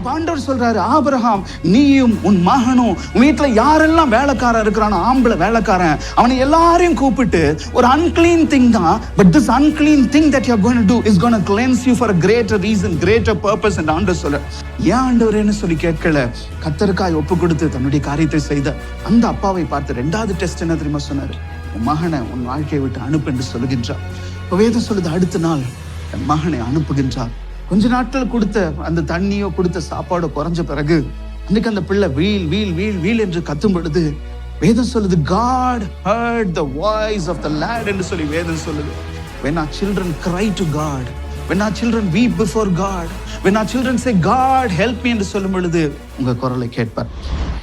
அப்ப ஆண்டவர் சொல்றாரு, ஆபிரகாம் நீயும் உன் மகனும் உன் வீட்டுல யாரெல்லாம் வேலைக்காரன் இருக்கிறானோ, ஆம்பளை வேலைக்காரன், அவனை எல்லாரையும் கூப்பிட்டு ஒரு unclean thing தான், but this unclean thing that you are going to do is going to cleanse you for a greater reason, greater purpose. and ஆண்டவர் சொல்ற, ஏன் ஆண்டவரேன்னு சொல்லி கேட்கல, கர்த்தருக்காய் ஒப்பு கொடுத்து தன்னுடைய காரியத்தை செய்த அந்த அப்பாவை பார்த்து ரெண்டாவது டெஸ்ட் என்ன தெரியுமா சொன்னாரு? உன் மகனை உன் வாழ்க்கையை விட்டு அனுப்பு என்று சொல்லுகின்றார். வேதம் சொல்லுது, அடுத்த நாள் என் மகனை அனுப்புகின்றார். கொஞ்ச நாட்கள் கொடுத்த அந்த தண்ணியோ கொடுத்த சாப்பாடோ குறைஞ்ச பிறகு அன்னைக்கு அந்த பிள்ளை வீல் வீல் வீல் வீல் என்று கத்தும் பொழுது வேதம் சொல்லுது, God heard the voice of the lad என்று சொல்லி வேதம் சொல்லுது. When our children cry to God, when our children weep before God, when our children say God help me என்று சொல்லும் பொழுது உங்க குரலை கேட்பார்.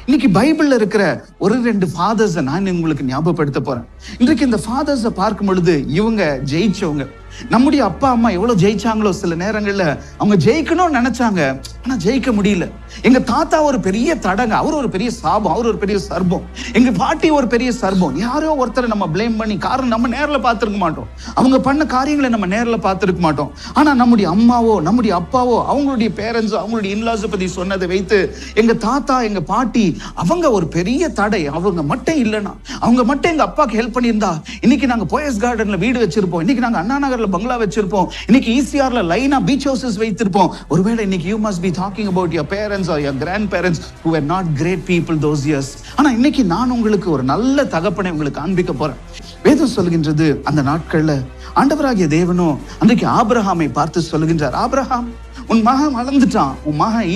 இன்னைக்கு பைபிள்ல இருக்கிற ஒரு ரெண்டு ஃபாதர்ஸை நான் உங்களுக்கு ஞாபகப்படுத்த போறேன். இன்றைக்கு இந்த ஃபாதர்ஸை பார்க்கும் பொழுது இவங்க ஜெயிச்சவங்க. நம்முடைய அப்பா அம்மா எவ்வளவு ஜெயிச்சாங்களோ, சில நேரங்கள்ல அவங்க ஜெயிக்கணும்னு நினைச்சாங்க, ஆனா ஜெயிக்க முடியல. எங்க தாத்தா ஒரு பெரிய தடங்க, அவர் ஒரு பெரிய சாபம், அவர் ஒரு பெரிய சர்பம். எங்க பாட்டி ஒரு பெரிய சர்பம். யாரோ ஒருத்தரை நம்ம பிளேம் பண்ணி, காரணம் நம்ம நேரில் பார்த்துருக்க மாட்டோம், அவங்க பண்ண காரியங்களை நம்ம நேரில் பார்த்துருக்க மாட்டோம். ஆனா நம்முடைய அம்மாவோ நம்முடைய அப்பாவோ அவங்களுடைய பேரண்ட்ஸோ அவங்களுடைய இன்லாஸை பத்தி சொன்னதை வைத்து எங்க தாத்தா எங்க பாட்டி அவங்க ஒரு பெரிய தடை, அவங்க மட்டும் இல்லைன்னா, அவங்க மட்டும் எங்க அப்பாவுக்கு ஹெல்ப் பண்ணியிருந்தா இன்னைக்கு நாங்க போயஸ் கார்டன்ல வீடு வச்சிருப்போம், இன்னைக்கு நாங்க அண்ணா நகர்ல பங்களா வச்சிருப்போம், இன்னைக்கு ஈசிஆர்ல லைனா பீச் ஹவுசஸ் வைத்திருப்போம். ஒருவேளை இன்னைக்கு you must be talking about your parents or your grandparents who were not great people those years. ஆனா இன்னைக்கு நான் உங்களுக்கு ஒரு நல்ல தகப்பனை உங்களுக்கு காண்பிக்க போறேன். வேதம் சொல்கின்றது, அந்த நாட்கள்ல ஆண்டவராகிய தேவனோ அன்றைக்கு ஆபிரகாமை பார்த்து சொல்லுகின்றார், ஆபிரகாம் உன் மகன் வளர்ந்துட்டான், உன் மகன்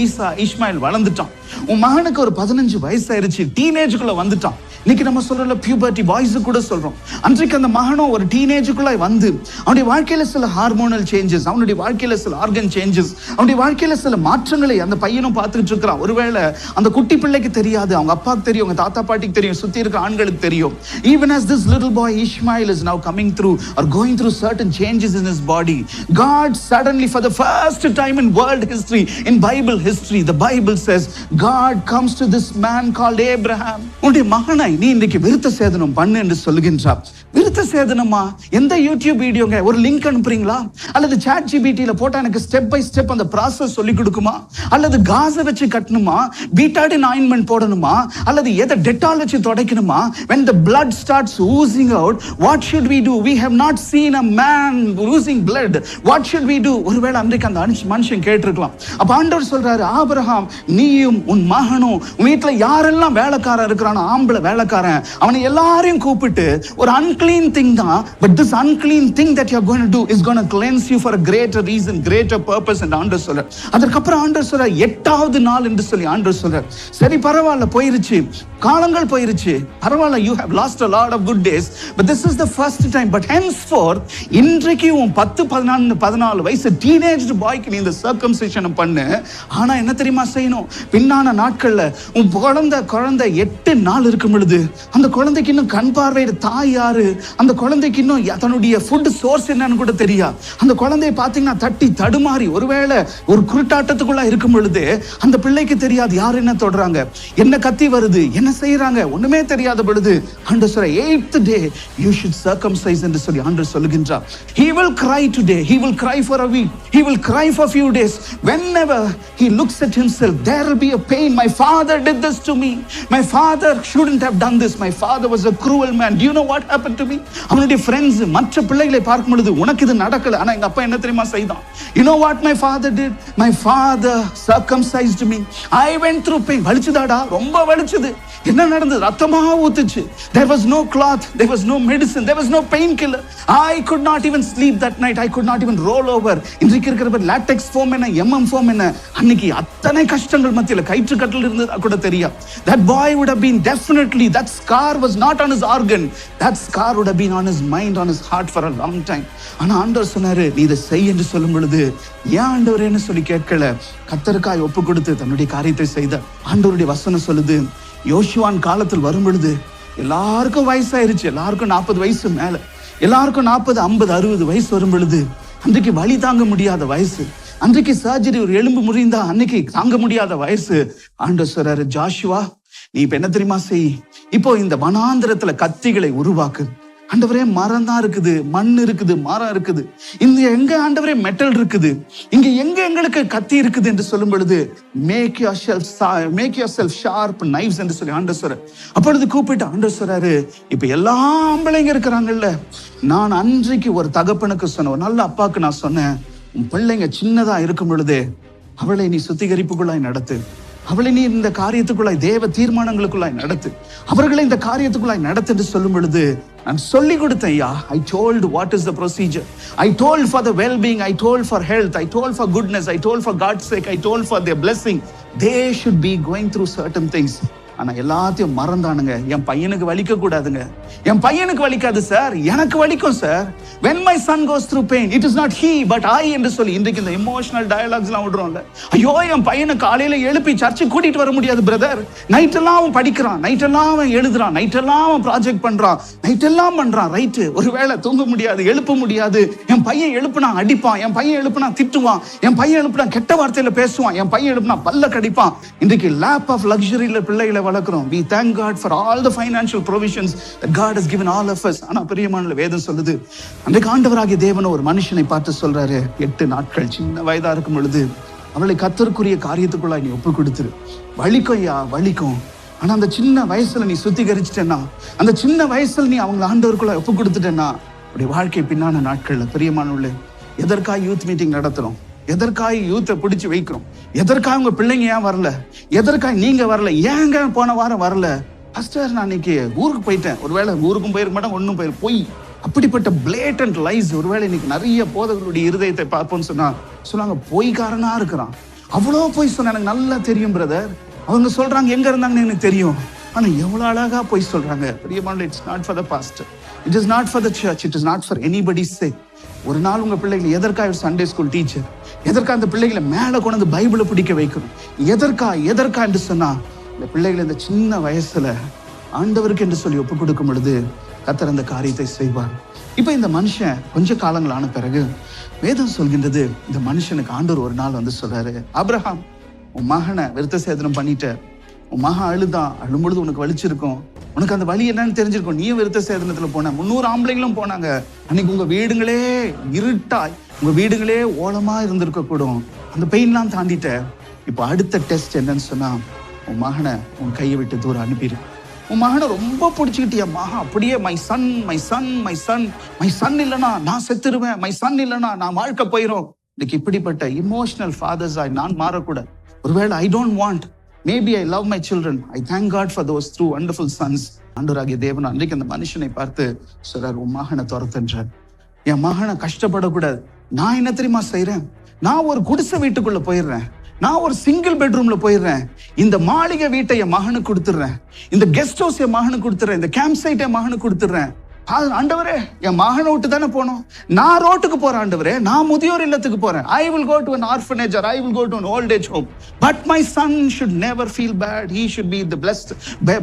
இஸ்மாயில் வளர்ந்துட்டான், உன் மகனுக்கு ஒரு 15 வயசு ஆயிருச்சு, டீனேஜுக்குள்ள வந்துட்டான். இன்னைக்கு நம்ம சொல்றோம்ல பியூபர்ட்டி, பாய்ஸ் கூட சொல்றோம். அன்றைக்கு அந்த மகனும் ஒரு டீனேஜுக்குள்ள வந்து அவனுடைய வாழ்க்கையில சில ஹார்மோனல் சேஞ்சஸ், அவனுடைய வாழ்க்கையில சில ஆர்கன் சேஞ்சஸ், அவனுடைய வாழ்க்கையில சில மாற்றங்களை அந்த பையனும் பார்த்துக்கிட்டு இருக்கிறான். ஒருவேளை அந்த குட்டி பிள்ளைக்கு தெரியாது, அவங்க அப்பாவுக்கு தெரியும், அவங்க தாத்தா பாட்டிக்கு தெரியும், சுத்தி இருக்கிற ஆண்களுக்கு தெரியும். Even as this little boy Ishmael is now coming through or going through certain changes in his body, God suddenly for the first time in world history, in Bible history, the Bible says God comes to this man called Abraham. உன்னுடைய மகனை நீ இன்றைக்கு விருத்த சேதனம் பண்ணு என்று சொல்லுகின்றார். விருத்த சேதனமா? எந்த யூடியூப் வீடியோங்க ஒரு லிங்க் அனுப்புறீங்களா? அல்லது சாட் ஜிபிடில போட்டா எனக்கு ஸ்டெப் பை ஸ்டெப் அந்த ப்ராசஸ் சொல்லி கொடுக்குமா? அல்லது காசை வச்சு கட்டணுமா? பீட்டாடின் ஆயின்மெண்ட் போடணுமா? அல்லது எதை டெட்டால் வச்சு துடைக்கணுமா? when the blood starts oozing out, what should we do? We have not seen a man oozing blood. What should we do? ஒருவேளை அன்றைக்கு அந்த மனுஷன் கேட்டிருக்கலாம். அப்ப ஆண்டவர் சொல்றாரு, ஆபிரகாம் நீயும் உன் மகனும் உன் வீட்டுல யாரெல்லாம் வேலைக்காரன் இருக்கிறானோ, ஆம்பளை வேலைக்காரன், அவனை எல்லாரையும் கூப்பிட்டு ஒரு unclean thing தான், but this unclean thing that you are going to do is going to cleanse you for a greater reason, greater purpose. and ஆண்டவர் சொல்றார். அதற்கப்புறம் ஆண்டவர் சொல்றார், 8வது நாள் என்று சொல்லி ஆண்டவர் சொல்றார். சரி பரவாயில்ல, போயிருச்சு, காலங்கள் போயிருச்சு, பரவாயில்ல, you have lost a lot of good days, but this is the first time. but henceforth இன்றைக்கு உன் 10 14 வயசு டீனேஜ் பாய்க்கு நீ இந்த சர்க்கம்சிஷன் பண்ணு. ஆனா என்ன தெரியுமா செய்யணும்? பின்னான நாட்கள்ல உன் குழந்தை 8 நாள் இருக்கும் பொழுது அந்த குழந்தைக்கு இன்னும் கண் பார்வையிட தாய் யாரு, அந்த குழந்தைக்கு இன்னும் தன்னுடைய ஃபுட் சோர்ஸ் என்னன்னு கூட தெரியா. அந்த குழந்தைய பாத்தீங்கன்னா தட்டி தடுமாறி ஒருவேளை ஒரு குருட்டாட்டத்துக்குள்ள இருக்கும் பொழுது அந்த பிள்ளைக்கு தெரியாது யார் என்ன தொடுறாங்க, என்ன கத்தி வருது, என்ன செய்யறாங்க, ஒண்ணுமே தெரியாத பொழுது ஆண்டவர் சொல்ற 8th day you should circumcise என்று சொல்லி ஆண்டவர் சொல்லுகின்றார். He will cry today, he will cry for a week, he will cry for few days. Whenever he looks at himself, there will be a pain. My father did this to me, my father shouldn't have done this, my father was a cruel man. Do you know what happened to me? அவனுடைய friends மற்ற பிள்ளைகளை பார்க்கும் பொழுது உனக்கு இது நடக்கல, ஆனா எங்க அப்பா என்ன தெரியுமா செய்தான்? You know what my father did? My father circumcised me. I went through pain. வலிச்சுதாடா, ரொம்ப வலிச்சுது. என்ன நடந்தது? ரத்தமா ஊத்துச்சு. There was no cloth, there was no medicine, there was no painkiller. I could not even sleep that night, I could not even roll over. இன்றைக்கு இருக்கிற latex foam என்ன, MM foam என்ன, அன்னைக்கு அத்தனை கஷ்டங்கள் மத்தியில கயிற்று கட்டில் இருந்தது கூட தெரியா. That boy would have been definitely, that scar was not on his organ, that scar would have been on his mind, on his heart for a long time. ஆனா ஆண்டவர் சொன்னாரு, நீ இதை செய் என்று சொல்லும் பொழுது ஏன் ஆண்டவரேன்னு சொல்லி கேட்கல, கர்த்தருக்காய் ஒப்பு கொடுத்து தன்னுடைய காரியத்தை செய்த ஆண்டவருடைய வசனம் சொல்லுது, யோசுவான் காலத்தில் வரும் பொழுது எல்லாருக்கும் வயசாயிருச்சு, எல்லாருக்கும் 40 வயசு மேல, எல்லாருக்கும் 40 50 60 வயசு வரும் பொழுது அன்றைக்கு வலி தாங்க முடியாத வயசு, அன்றைக்கு சர்ஜரி ஒரு எலும்பு முறிந்தா அன்னைக்கு தாங்க முடியாத வயசு. ஆண்டவர் சொல்றாரு, ஜாஷுவா நீ இப்ப என்ன தெரியுமா செய், இப்போ இந்த வனாந்திரத்துல கத்திகளை உருவாக்கு, ஆண்டவரே மரம் தான் இருக்குது, மண் இருக்குது, மரம் இருக்குது, இந்த எங்க ஆண்டவரே மெட்டல் இருக்குது, இங்க எங்க எங்களுக்கு கத்தி இருக்குது என்று சொல்லும் பொழுது make yourself sharp knives என்று சொல்லி ஆண்டவர் சொல்ற. அப்பொழுது கூப்பிட்டு ஆண்டவர் சொல்றாரு, இப்ப எல்லா ஆம்பளைங்க இருக்கிறாங்கல்ல, நான் அன்றைக்கு ஒரு தகப்பனுக்கு சொன்ன, ஒரு நல்ல அப்பாவுக்கு நான் சொன்னேன், உன் பிள்ளைங்க சின்னதா இருக்கும் பொழுதே அவளை நீ சுத்திகரிப்புக்குள்ளாய் நடத்து, அவளை நீ இந்த காரியத்துக்குள்ளாய் தேவ தீர்மானங்களுக்குள்ளாய் நடத்து, அவர்களை இந்த காரியத்துக்குள்ளாய் நடத்து என்று சொல்லும் பொழுது நான் சொல்லி கொடுத்தேன். ஐயா, I told what is the procedure, I told for the well-being, I told for health, I told for goodness, I told for God's sake, I told for their blessing, they should be going through certain things. ஆனா எல்லாத்தையும் மறந்தானுங்க. என் பையனுக்கு வலிக்க கூடாதுங்க, என் பையனுக்கு வலிக்காது sir, எனக்கு வலிக்கும் sir. when my son goes through pain, it is not he but I என்று சொல்லி இன்றைக்கு இந்த இமோஷனல் டயலாக்ஸ் எல்லாம் விடுறோம்ல. ஐயோ, என் பையனை காலையில எழுப்பி சர்ச்சுக்கு கூட்டிட்டு வர முடியாது பிரதர், நைட் எல்லாம் அவன் படிக்கிறான், நைட் எல்லாம் அவன் எழுதுறான், நைட் எல்லாம் அவன் ப்ராஜெக்ட் பண்றான், நைட் எல்லாம் பண்றான், ரைட்டு, ஒருவேளை தூங்க முடியாது, எழுப்ப முடியாது. என் பையன் எழுப்புனா அடிப்பான், என் பையன் எழுப்புனா திட்டுவான், என் பையன் எழுப்புனா கெட்ட வார்த்தையில பேசுவான், என் பையன் எழுப்புனா பல்ல கடிப்பான். இன்றைக்கு லேப் ஆஃப் லக்ஸரியில பிள்ளைகளை வளர்க்கிறோம். We thank God for all the financial provisions that God has given all of us. ஆனா பிரியமான வேதம் சொல்லுது, அன்றைக்கு ஆண்டவராகிய தேவன் ஒரு மனுஷனை பார்த்து சொல்றாரு, 8 நாட்கள் சின்ன வயதா இருக்கும் பொழுது அவளை கர்த்தருக்குரிய காரியத்துக்குள்ள நீ ஒப்பு கொடுத்துரு. வலிக்கும் ஐயா, வலிக்கும். ஆனா அந்த சின்ன வயசுல நீ சுத்திகரிச்சிட்டேன்னா, அந்த சின்ன வயசுல நீ அவங்களை ஆண்டவருக்குள்ள ஒப்பு கொடுத்துட்டேன்னா, அப்படி வாழ்க்கை பின்னான நாட்கள்ல பிரியமானவர்களே, எதற்காக யூத் மீட்டிங் நடத்துறோம், எதற்காக யூத்தை பிடிச்சு வைக்கிறோம், எதற்காக உங்க பிள்ளைங்க ஏன் வரல, எதற்காக நீங்க வரல, ஏங்க போன வாரம் வரல, பாஸ்டர் நான் இன்னைக்கு ஊருக்கு போயிட்டேன், ஒருவேளை ஊருக்கும் போயிருக்க மாட்டேன், ஒன்னும் போய் அப்படிப்பட்ட பிளேட்டன்ட் லைஸ். ஒருவேளை இன்னைக்கு நிறைய போதகர்களுடைய இருதயத்தை பார்ப்போம்னு சொன்னாங்க பொய்காரனா இருக்கிறான், அவ்வளோ பொய் சொன்ன, எனக்கு நல்லா தெரியும் பிரதர், அவங்க சொல்றாங்க எங்க இருந்தாங்கன்னு எனக்கு தெரியும், ஆனா எவ்வளவு அழகா பொய் சொல்றாங்க. பிரியமான, it's not for the pastor, it is not for the church, it is not for anybody's sake. ஒரு நாள் உங்க பிள்ளைகளை எதற்காக சண்டே ஸ்கூல் டீச்சர், எதற்காக அந்த பிள்ளைகளை மேல கொண்டு பைபிளை பிடிக்க வைக்கணும், எதற்கா என்று சொன்னா, இந்த பிள்ளைகளை இந்த சின்ன வயசுல ஆண்டவருக்கு என்று சொல்லி ஒப்பு கொடுக்கும் பொழுது கர்த்தர் அந்த காரியத்தை செய்வார். இப்ப இந்த மனுஷன் கொஞ்ச காலங்கள் ஆன பிறகு வேதம் சொல்கின்றது, இந்த மனுஷனுக்கு ஆண்டவர் ஒரு நாள் வந்து சொல்றாரு, ஆபிரகாம், உன் மகனை விருத்த சேதனம் பண்ணிட்ட, உன் மகன் அழும்பொழுது உனக்கு வலிச்சிருக்கும், உனக்கு அந்த வலி என்னன்னு தெரிஞ்சிருக்கும், நீயும் விருத்த சேதனத்துல போன, 300 ஆம்பளைங்களும் போனாங்க, அன்னைக்கு உங்க வீடுங்களே இருட்டாய், உங்க வீடுகளே ஓலமா இருந்திருக்க கூடும், அந்த பெயின்லாம் தாண்டிட்ட. இப்போ அடுத்த டெஸ்ட் என்னன்னு சொன்னா, உன் மகனை உன் கையை விட்டு தூரம் அனுப்பிடு. உன் மகனை ரொம்ப பிடிச்சிக்கிட்டிய மகன் அப்படியே my son my son my son my son இல்லைன்னா நான் செத்துருவேன், மை சன் இல்லைன்னா நான் வாழ்க்கை போயிடும். இன்னைக்கு இப்படிப்பட்ட இமோஷனல் ஃபாதர்ஸாய் நான் மாறக்கூடாது. ஒருவேளை I don't want, maybe I love my children, I thank God for those three wonderful sons. ஆண்டவராகிய தேவன் அன்றைக்கு அந்த மனுஷனை பார்த்து சொல்றார், உன் மகனை துரத்துன்றார். என் மகனை கஷ்டப்படக்கூடாது. நான் என்ன தெரியுமா செய்யறேன், நான் ஒரு குடிசை வீட்டுக்குள்ள போயிடுறேன், நான் ஒரு சிங்கிள் பெட்ரூம்ல போயிடுறேன், இந்த மாளிகை வீட்டை என் மகனுக்கு கொடுத்துடுறேன், இந்த கெஸ்ட் ஹவுஸ் என் மகனுக்கு கொடுத்துறேன், இந்த கேம்ப் சைட் என் மகனுக்கு கொடுத்துடுறேன். ஆண்டவரே, என் மகனை விட்டு தானே போனோம், நான் ரோட்டுக்கு போறேன் ஆண்டவரே, நான் முதியோர் இல்லத்துக்கு போறேன், I will go to an orphanage or I will go to an old age home, but my son should never feel bad, he should be the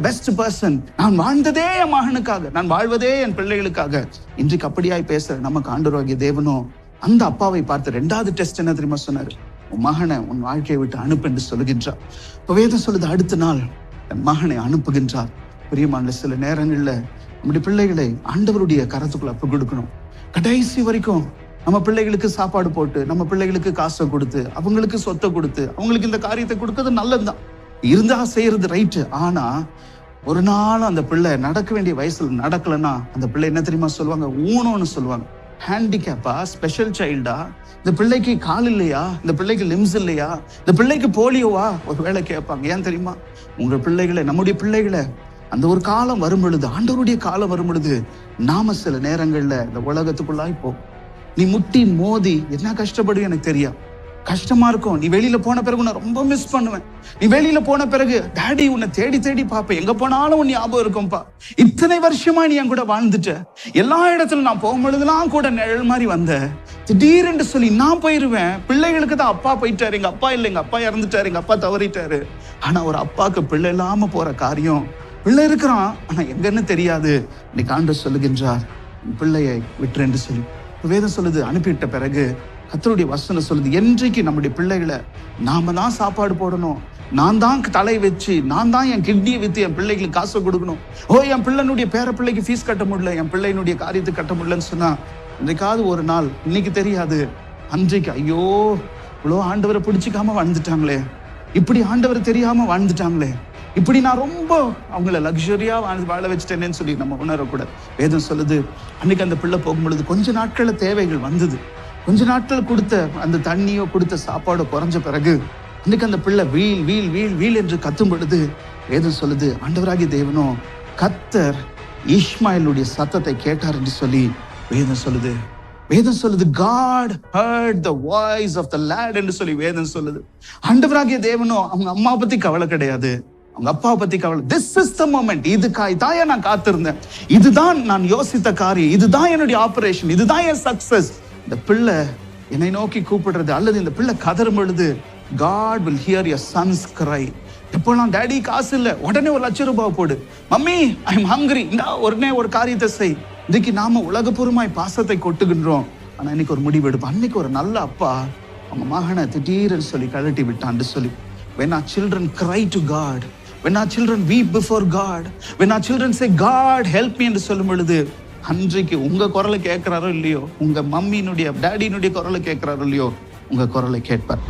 best person. நான் வாழ்ந்ததே என் மகனுக்காக, நான் வாழ்வதே என் பிள்ளைகளுக்காக. இன்றைக்கு அப்படியாய் பேசுற நமக்கு ஆண்டவராகிய தேவனோ அந்த அப்பாவை பார்த்து 2வது டெஸ்ட் என்ன தெரியுமா சொன்னாரு, உன் மகனை உன் வாழ்க்கையை விட்டு அனுப்பு என்று சொல்லுகின்றார். இப்ப வேதம் சொல்லுது, அடுத்த நாள் என் மகனை அனுப்புகின்றார். பிரியமான, சில நேரங்கள்ல நம்முடைய பிள்ளைகளை ஆண்டவருடைய கரத்துக்குள்ள அப்ப கொடுக்கணும். கடைசி வரைக்கும் நம்ம பிள்ளைகளுக்கு சாப்பாடு போட்டு, நம்ம பிள்ளைகளுக்கு காசை கொடுத்து, அவங்களுக்கு சொத்தை கொடுத்து, அவங்களுக்கு இந்த காரியத்தை கொடுக்கறது நல்லதுதான், இருந்தா செய்யறது ரைட்டு. ஆனா ஒரு நாள் அந்த பிள்ளை நடக்க வேண்டிய வயசுல நடக்கலன்னா அந்த பிள்ளை என்ன தெரியுமா சொல்லுவாங்க, ஊனம்னு சொல்லுவாங்க. ஹேண்டிகேப்பா, ஸ்பெஷல் சைல்டா, இந்த பிள்ளைக்கு கால் இல்லையா, இந்த பிள்ளைக்கு லிம்ஸ் இல்லையா, இந்த பிள்ளைக்கு போலியோவா ஒரு வேளை கேட்பாங்க. ஏன் தெரியுமா, உங்க பிள்ளைகளை, நம்முடைய பிள்ளைகளை அந்த ஒரு காலம் வரும் பொழுது, ஆண்டவருடைய காலம் வரும் பொழுது, நாம சில நேரங்கள்ல இந்த உலகத்துக்குள்ளாய் போ, நீ முட்டி மோதி என்ன கஷ்டப்படுவேன் எனக்கு தெரியும், கஷ்டமா இருக்கும். நீ வெளியில போன பிறகு உன்னை ரொம்ப மிஸ் பண்ணுவேன். நீ வெளியில போன பிறகு டாடி உன்னை தேடி தேடி பார்ப்பேன், எங்க போனாலும் உன் ஞாபகம் இருக்கும்பா. இத்தனை வருஷமா நீ என் கூட வாழ்ந்துட்ட, எல்லா இடத்துல நான் போகும்பொழுதுலாம் கூட நிழல் மாதிரி வந்த, திடீரென்று சொல்லி நான் போயிருவேன். பிள்ளைகளுக்கு தான் அப்பா போயிட்டாரு, எங்க அப்பா இல்லை, எங்க அப்பா இறந்துட்டாரு, எங்க அப்பா தவறிட்டாரு. ஆனா ஒரு அப்பாவுக்கு பிள்ளை இல்லாம போற காரியம், பிள்ளை இருக்கிறான் ஆனா எங்கன்னு தெரியாது. இன்னைக்கு ஆண்டவர் சொல்லுகின்றார், பிள்ளையை விட்டுறேன்னு சொல்லி வேதம் சொல்லுது. அனுப்பிவிட்ட பிறகு கர்த்தருடைய வசனம் சொல்லுது, என்றைக்கு நம்முடைய பிள்ளைகளை நாம தான் சாப்பாடு போடணும், நான் தான் தலை வச்சு, நான் தான் என் கிட்னியை வித்து என் பிள்ளைகளுக்கு காசு கொடுக்கணும், என் பிள்ளைனுடைய பேர பிள்ளைக்கு ஃபீஸ் கட்ட முடியல, என் பிள்ளைனுடைய காரியத்தை கட்ட முடியலன்னு சொன்னா, இன்றைக்காவது ஒரு நாள், இன்னைக்கு தெரியாது, அன்றைக்கு ஐயோ இவ்வளோ ஆண்டவரை பிடிச்சிக்காம வாழ்ந்துட்டாங்களே, இப்படி ஆண்டவர் தெரியாம வாழ்ந்துட்டாங்களே, இப்படி நான் ரொம்ப அவங்கள லக்ஸரியா வாழ வச்சுட்டேனேன்னு சொல்லி நம்ம உணரக்கூடாது. வேதம் சொல்லுது, அன்னைக்கு அந்த பிள்ளை போகும்பொழுது கொஞ்ச நாட்கள தேவைகள் வந்தது, கொஞ்ச நாட்கள் கொடுத்த அந்த தண்ணியோ கொடுத்த சாப்பாடோ குறைஞ்ச பிறகு இன்னைக்கு அந்த பிள்ளை வீல் வீல் வீல் வீல் என்று கத்தும் பொழுது வேதம் சொல்லுது, ஆண்டவராகிய தேவனோ கர்த்தர் இஸ்மாயிலுடைய சத்தத்தை கேட்டார் என்று சொல்லி வேதம் சொல்லுது. வேதம் சொல்லுது, God heard the voice of the lad என்று சொல்லி வேதம் சொல்லுது. ஆண்டவராகிய தேவனோ அவங்க அம்மா பத்தி கவலை கிடையாது, அவங்க அப்பாவை பத்தி கவலை. This is the moment. இதுதான் நான் காத்திருந்தேன், இதுதான் நான் யோசித்த காரியம், இதுதான் என்னுடைய ஆபரேஷன், இதுதான் என் சக்சஸ். இந்த பிள்ளை என்னை நோக்கி கூப்பிடுறது அல்லது இந்த பிள்ளை கதறும் பொழுது God will hear your son's cry. எப்போலாம் டேடி காசு இல்லை, உடனே ஒரு ₹1,00,000 போடு, மம்மி ஐ எம் ஹங்கரி, உடனே ஒரு காரியத்தை செய். இன்னைக்கு நாம உலகபூர்வமாய் பாசத்தை கொட்டுகின்றோம். ஆனா இன்னைக்கு ஒரு முடிவு எடுப்போம். அன்னைக்கு ஒரு நல்ல அப்பா அவங்க மகனை திடீர்னு சொல்லி கழட்டி விட்டான்னு சொல்லி, when our children cry to God, when our children weep before God, when our children say God help me என்று சொல்லும் பொழுது, அன்றைக்கு உங்க குரலை கேட்கிறாரோ இல்லையோ, உங்க மம்மியினுடைய டேடியினுடைய குரலை கேட்கிறாரோ இல்லையோ, உங்க குரலை கேட்பார்.